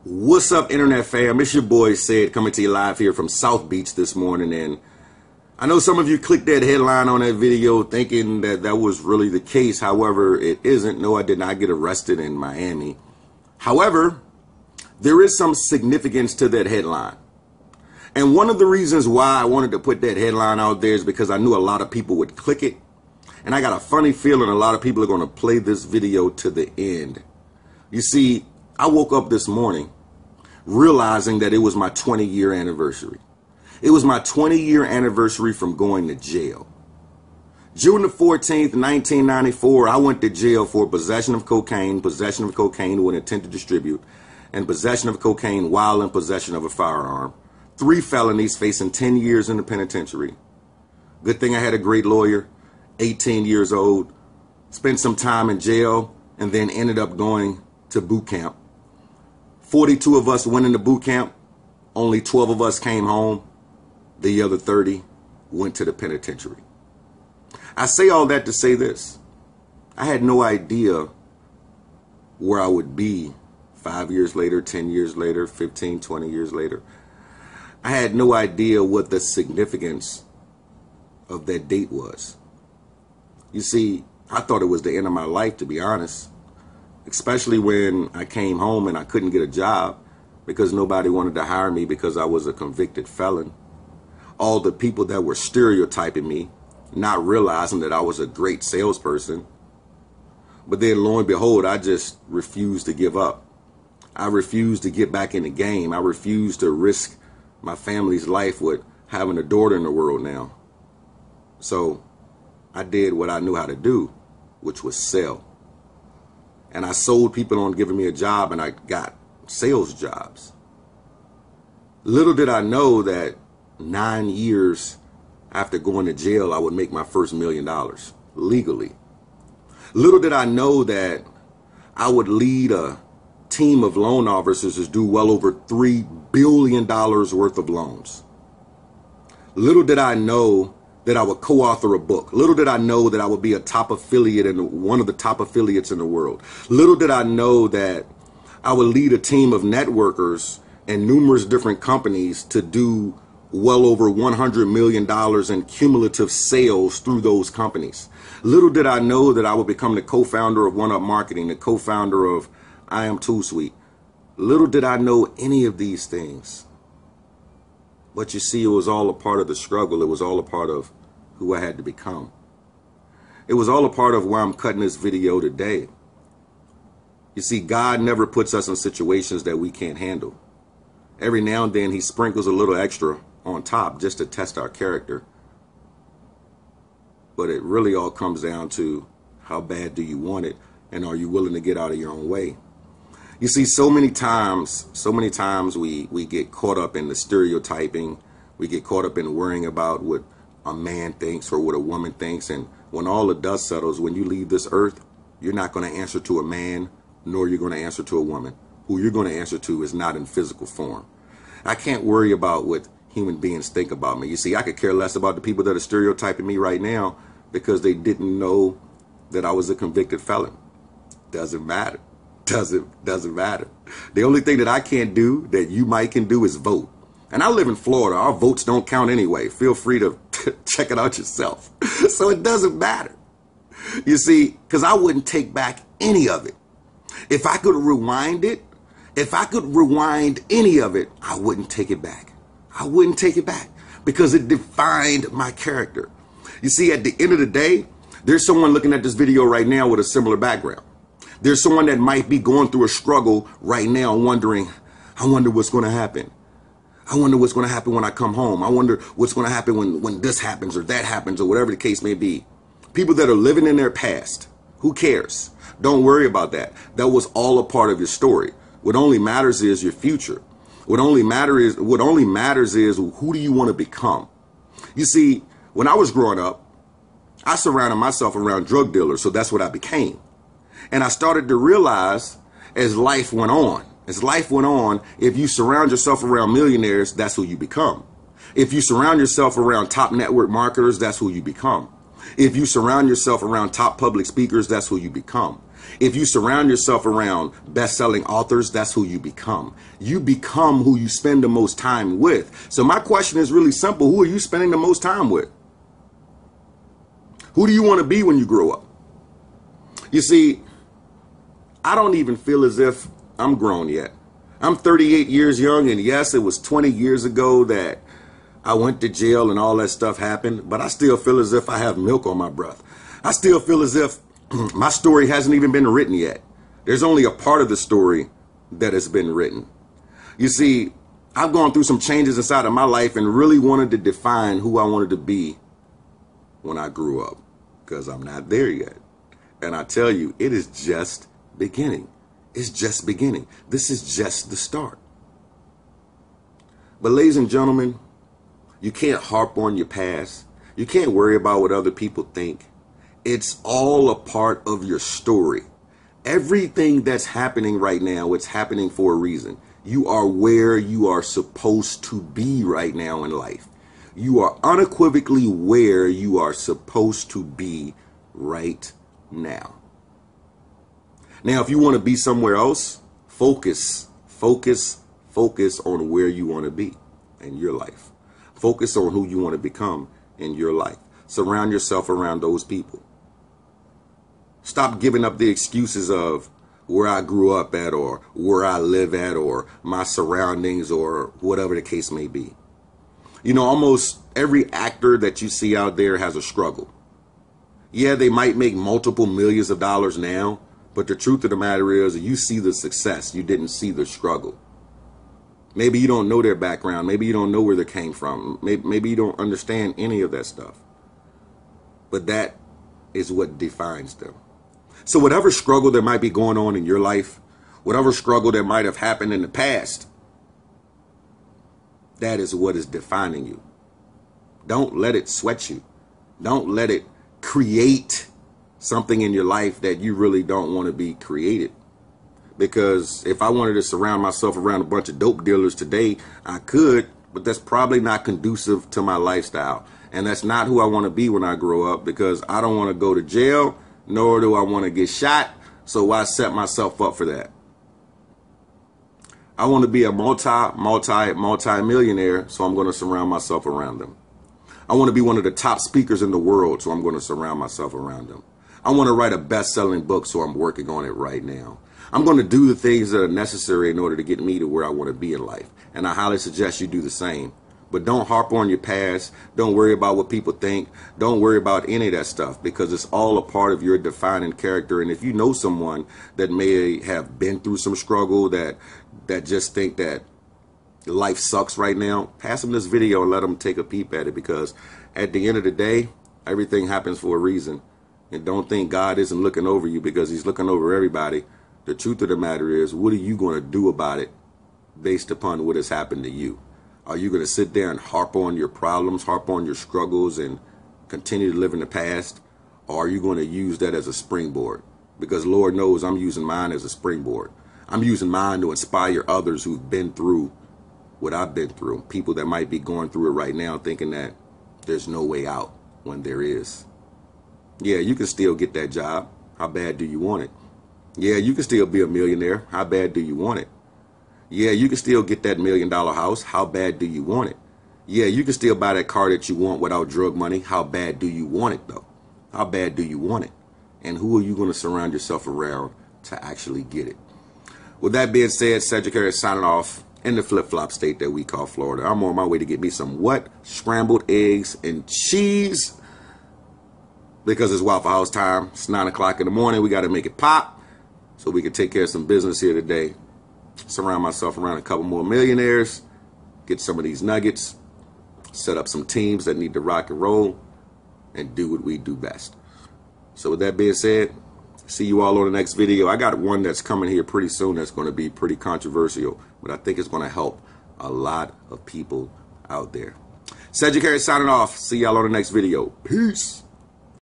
What's up, internet fam? It's your boy Ced coming to you live here from South Beach this morning. And I know some of you clicked that headline on that video thinking that that was really the case. However, it isn't. No, I did not get arrested in Miami. However, there is some significance to that headline. And one of the reasons why I wanted to put that headline out there is because I knew a lot of people would click it. And I got a funny feeling a lot of people are going to play this video to the end. You see, I woke up this morning realizing that it was my 20-year anniversary. It was my 20-year anniversary from going to jail. June the 14th, 1994, I went to jail for possession of cocaine with intent to distribute, and possession of cocaine while in possession of a firearm. 3 felonies, facing 10 years in the penitentiary. Good thing I had a great lawyer, 18 years old, spent some time in jail, and then ended up going to boot camp. 42 of us went into boot camp. Only 12 of us came home. The other 30 went to the penitentiary. I say all that to say this. I had no idea where I would be 5 years later, 10 years later, 15, 20 years later. I had no idea what the significance of that date was. You see, I thought it was the end of my life, to be honest. Especially when I came home and I couldn't get a job because nobody wanted to hire me because I was a convicted felon. All the people that were stereotyping me, not realizing that I was a great salesperson. But then lo and behold, I just refused to give up. I refused to get back in the game. I refused to risk my family's life with having a daughter in the world now. So I did what I knew how to do, which was sell. And I sold people on giving me a job, and I got sales jobs. Little did I know that 9 years after going to jail, I would make my first $1 million legally. Little did I know that I would lead a team of loan officers to do well over $3 billion worth of loans. Little did I know that I would co-author a book. Little did I know that I would be a top affiliate in one of the top affiliates in the world. Little did I know that I would lead a team of networkers and numerous different companies to do well over $100 million in cumulative sales through those companies. Little did I know that I would become the co-founder of One Up Marketing, the co-founder of I Am Too Sweet. Little did I know any of these things. But you see, it was all a part of the struggle. It was all a part of who I had to become. It was all a part of why I'm cutting this video today. You see, God never puts us in situations that we can't handle. Every now and then he sprinkles a little extra on top just to test our character. But it really all comes down to how bad do you want it, and are you willing to get out of your own way? You see, so many times we get caught up in the stereotyping. We get caught up in worrying about what a man thinks or what a woman thinks. And when all the dust settles, when you leave this earth, you're not going to answer to a man, nor you're going to answer to a woman. Who you're going to answer to is not in physical form. I can't worry about what human beings think about me. You see, I could care less about the people that are stereotyping me right now because they didn't know that I was a convicted felon. Doesn't matter. Doesn't matter. The only thing that I can't do that you might can do is vote. And I live in Florida. Our votes don't count anyway. Feel free to check it out yourself. So it doesn't matter. You see, because I wouldn't take back any of it. If I could rewind it, if I could rewind any of it, I wouldn't take it back. I wouldn't take it back because it defined my character. You see, at the end of the day, there's someone looking at this video right now with a similar background. There's someone that might be going through a struggle right now wondering, I wonder what's going to happen. I wonder what's going to happen when I come home. I wonder what's going to happen when this happens or that happens or whatever the case may be. People that are living in their past, who cares? Don't worry about that. That was all a part of your story. What only matters is your future. What only matters is who do you want to become? You see, when I was growing up, I surrounded myself around drug dealers, so that's what I became. And I started to realize as life went on, if you surround yourself around millionaires, that's who you become. If you surround yourself around top network marketers, that's who you become. If you surround yourself around top public speakers, that's who you become. If you surround yourself around best-selling authors, that's who you become. You become who you spend the most time with. So my question is really simple. Who are you spending the most time with? Who do you want to be when you grow up? You see, I don't even feel as if I'm grown yet. I'm 38 years young, and yes, it was 20 years ago that I went to jail and all that stuff happened, but I still feel as if I have milk on my breath. I still feel as if my story hasn't even been written yet. There's only a part of the story that has been written. You see, I've gone through some changes inside of my life and really wanted to define who I wanted to be when I grew up, because I'm not there yet. And I tell you, it is just beginning. It's just beginning. This is just the start. But ladies and gentlemen, you can't harp on your past. You can't worry about what other people think. It's all a part of your story. Everything that's happening right now, it's happening for a reason. You are where you are supposed to be right now in life. You are unequivocally where you are supposed to be right now. Now, if you want to be somewhere else, focus on where you want to be in your life. Focus on who you want to become in your life. Surround yourself around those people. Stop giving up the excuses of where I grew up at, or where I live at, or my surroundings, or whatever the case may be. You know, almost every actor that you see out there has a struggle. Yeah, they might make multiple millions of dollars now, but the truth of the matter is, you see the success, you didn't see the struggle. Maybe you don't know their background. Maybe you don't know where they came from. Maybe you don't understand any of that stuff. But that is what defines them. So whatever struggle that might be going on in your life, whatever struggle that might have happened in the past, that is what is defining you. Don't let it sweat you. Don't let it create something in your life that you really don't want to be created. Because if I wanted to surround myself around a bunch of dope dealers today, I could, but that's probably not conducive to my lifestyle. And that's not who I want to be when I grow up, because I don't want to go to jail, nor do I want to get shot. So why set myself up for that? I want to be a multi-millionaire, so I'm going to surround myself around them. I want to be one of the top speakers in the world, so I'm going to surround myself around them. I want to write a best-selling book, so I'm working on it right now. I'm going to do the things that are necessary in order to get me to where I want to be in life. And I highly suggest you do the same. But don't harp on your past. Don't worry about what people think. Don't worry about any of that stuff, because it's all a part of your defining character. And if you know someone that may have been through some struggle, that just think that life sucks right now, pass them this video and let them take a peep at it, because at the end of the day, everything happens for a reason. And don't think God isn't looking over you, because he's looking over everybody. The truth of the matter is, what are you going to do about it based upon what has happened to you? Are you going to sit there and harp on your problems, harp on your struggles, and continue to live in the past? Or are you going to use that as a springboard? Because Lord knows I'm using mine as a springboard. I'm using mine to inspire others who've been through what I've been through. People that might be going through it right now thinking that there's no way out when there is. Yeah, you can still get that job. How bad do you want it? Yeah, you can still be a millionaire. How bad do you want it? Yeah, you can still get that $1 million house. How bad do you want it? Yeah, you can still buy that car that you want without drug money. How bad do you want it, though? How bad do you want it? And who are you going to surround yourself around to actually get it? With that being said, Cedrick is signing off in the flip-flop state that we call Florida. I'm on my way to get me some what? Scrambled eggs and cheese. Because it's Waffle House time. It's 9 o'clock in the morning. We got to make it pop so we can take care of some business here today. Surround myself around a couple more millionaires. Get some of these nuggets. Set up some teams that need to rock and roll. And do what we do best. So with that being said, see you all on the next video. I got one that's coming here pretty soon that's going to be pretty controversial, but I think it's going to help a lot of people out there. Cedrick signing off. See y'all on the next video. Peace.